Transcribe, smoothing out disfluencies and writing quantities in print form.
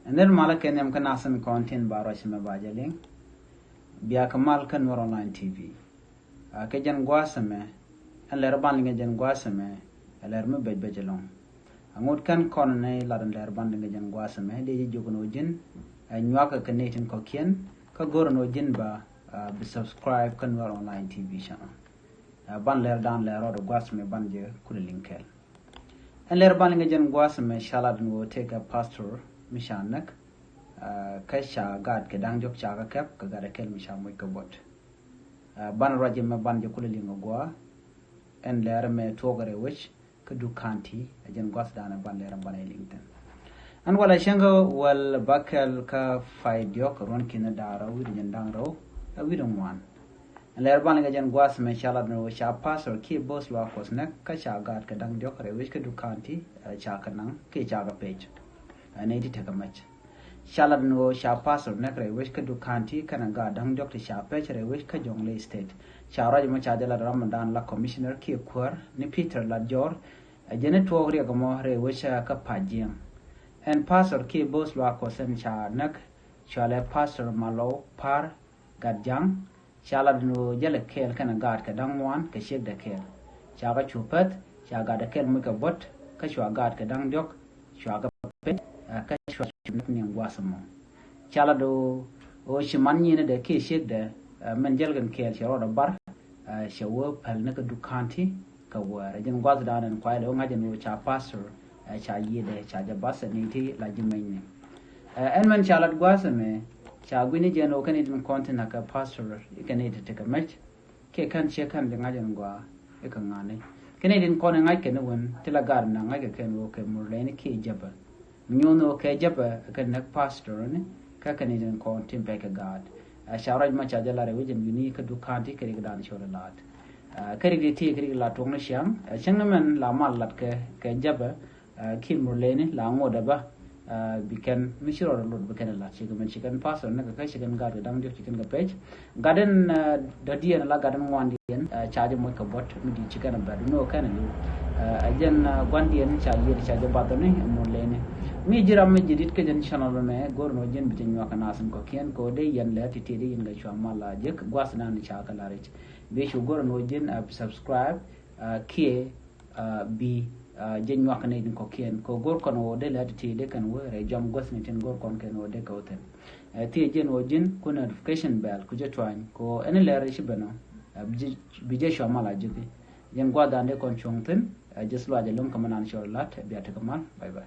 Ender malak en yam kan asan content baro shime bajaling. Biya kamal kan Nur Online TV. Ke jan gwasame en ler bandinga jan gwasame ler me bejbejlong. Angut kan konne ladan ler bandinga jan gwasame de jogono jin nywaka kanetin kokien ka gorno jin ba be subscribe kan Nur Online TV channel. Ban ler dan ler ro gwasame banje kulinkel. En ler bandinga jan gwasame shaladin wo take a pastor mishanak kasha gad ke dang jok chaga kep ka gada kel misha moy ka bot ban raje me ban je kulingo gwa en ler me togare wich ka du kanti ajen gwas dana ban ler ban LinkedIn an wala shengo wal bakal ka faid yok ron kina dara wi den dang ro wi don wan en ler ban ga jen gwas me shala no sha pastor ki boss wa kosnek ka sha gad ka dang jok re wich ka du kanti cha kanang ke chaga page ane di taka match shalad no sha pastor nakre wish ka du kanti kana ga dang jok sha pechere wish ka jongle state sha raj ma cha dela ramadan la commissioner ki kwar ni peter la jor jene to ri ga mo re wish ka pajien en pastor ki boss la ko sen cha nak chale pastor malo par gadjang shalad no jele kel kana ga ka dang wan ka shek da kel sha ga chupat sha ga da kel mu ka bot ka shwa ga ka dang jok shwa ga pe ka shwa ni wasamo chala do o shimanni ne de ke shek de men jelgan ke sharo da bar shawo pal ne ka dukanti ka wara jin gwaz da nan kwai lo ngajen wo cha pastor cha yede cha jabasa ni ti la jimaine en men chala gwaz me cha gwini je no kan idin content ka pastor ikane de te ka match ke kan che kan de ngajen gwa e kan ngane kene din ko ngai ke no won tila gar na ngai ke ken wo ke murlene ke jaba nyono ke jaba kan nak pastor ne ka kan idin ko timpe ka god sharaj ma cha jala re wejin yuni ka dukanti ke ga dan shora lat kari de ti kari la tong na sham changna men la mal lat ke jaba ki murlene la ngoda ba bikan mishiro lord bikan la chicken pastor na ka chicken god dang dik chicken ga page garden dadian la garden ngwandien charge mo ka bot mi di chicken ba no kana lu ajen gwandien cha yir cha ba to ne mo lene mi jira mi jidit ke jen channel me gorno jen bitin yo kana san ko kien ko de yen la ti de yen ga chwa mala jek gwas na ni cha kala rich be shu gorno jen subscribe ke bi jen yo kana din ko kien ko gor kono de la ti de kan wo re jam gwas ni ten gor kon ken wo de ka woten ti jen wo jen ko notification bell ku je twan ko ene le re shi bano bi je chwa mala jek jen gwa dande kon chongten just lo aje lum kamanan sholat biata kamal bye bye